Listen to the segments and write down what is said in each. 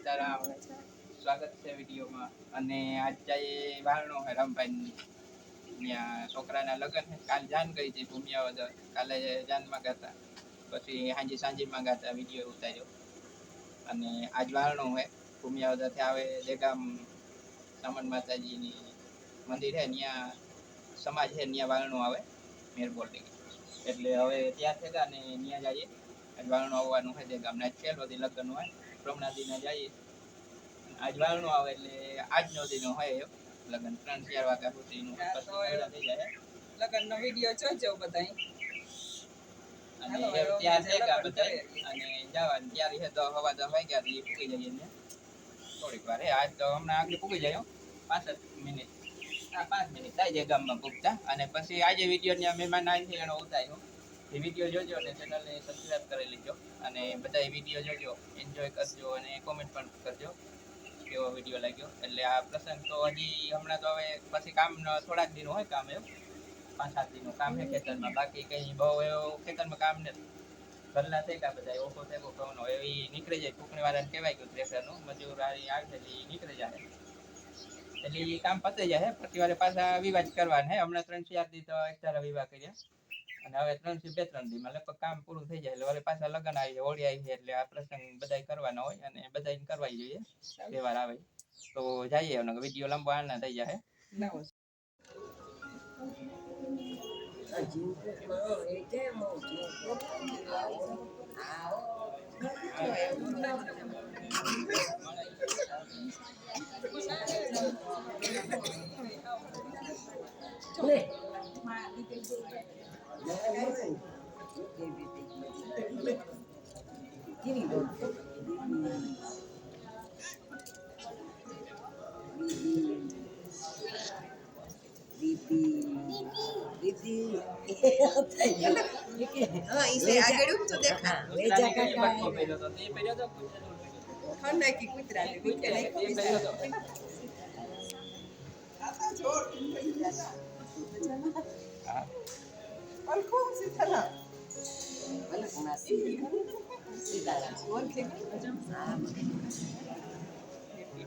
સીતારામ, સ્વાગત છે વિડીયોમાં. અને આજ જાય વાળનો હે રામભાઈ ત્યાં છોકરાના લગ્ન છે. કાલ જાન ગઈ હતી ભૂમિયાવદર, કાલે જાનમાં ગયા પછી સાંજેમાં ગયા વિડીયો ઉતાર્યો. અને આજ વાળનો હે ભૂમિયાવદરથી આવે દેગામ સામન માતાજીની મંદિર છે, ત્યાં સમાજ છે, ત્યાં વાળનો આવે મેરબોલી. એટલે હવે ત્યાં થયા ને ત્યાં જઈએ. વાળનો આવવાનું છે દેગામ ને છેલ્લો દી લગ્ન હોય પ્રમણાદીને જઈએ. આજ વાળનો આવે એટલે આજનો દીનો હોય લગ્ન 3-4 વાગ્યા સુધીનું થઈ જાય. લગ્નનો વિડિયો જોજો બધાય. અને ત્યાં દેગા બધાય અને જવાનું ત્યારે છે તો હવા 10 વાગ્યા થી પૂગી જઈએ ને થોડીક વાર આજ તો હમણાં આગળ પૂગી જાય 5 મિનિટ 5 મિનિટ થાય છે ગામમાં પૂગતા. અને પછી આજે વિડીયો ત્યાં મહેમાન આવી છે એનો ઉતાર્યો. એ વિડીયો જોજો અને ચેનલને સબસ્ક્રાઇબ કરી લેજો અને બધા વિડીયો જોજો, એન્જોય કરજો અને કોમેન્ટ પણ કરજો કેવો વિડીયો લાગ્યો. એટલે આ પ્રસંગ તો હજી હમણાં તો હવે પછી કામ થોડાક દિનો હોય કામ એવું 5-7 દિનનું કામ છે ખેતરમાં. બાકી કઈ બહુ એવું ખેતરમાં કામ નથી. ઘરના થઈ ગયા બધા ઓછો થયો ઘઉંનો એવી નીકળી જાય. ફૂકણી વાળાને કહેવાય ગયું ટ્રેક્ટરનું મજૂર આવે એટલે એ નીકળી જાય એટલે એ કામ પતી જાય. પ્રતિવારે પાછા વિવાહ કરવાના હે. હમણાં 3-4 દી તો એકધારા વિવાહ કર્યા અને હવે 3 થી 2-3 દીમાં લગભગ કામ પૂરું થઈ જાય. એટલે હવે પાછા લગ્ન આવી જાય, હોળી આવી છે એટલે આ પ્રસંગ બધા કરવાના હોય અને બધા કરવા જોઈએ તહેવાર આવે તો જઈએ. વિડીયો લંબો આના થઈ જાય.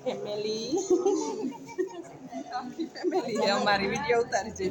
ફેમિલી અમારી વિડીયો ઉતારજે.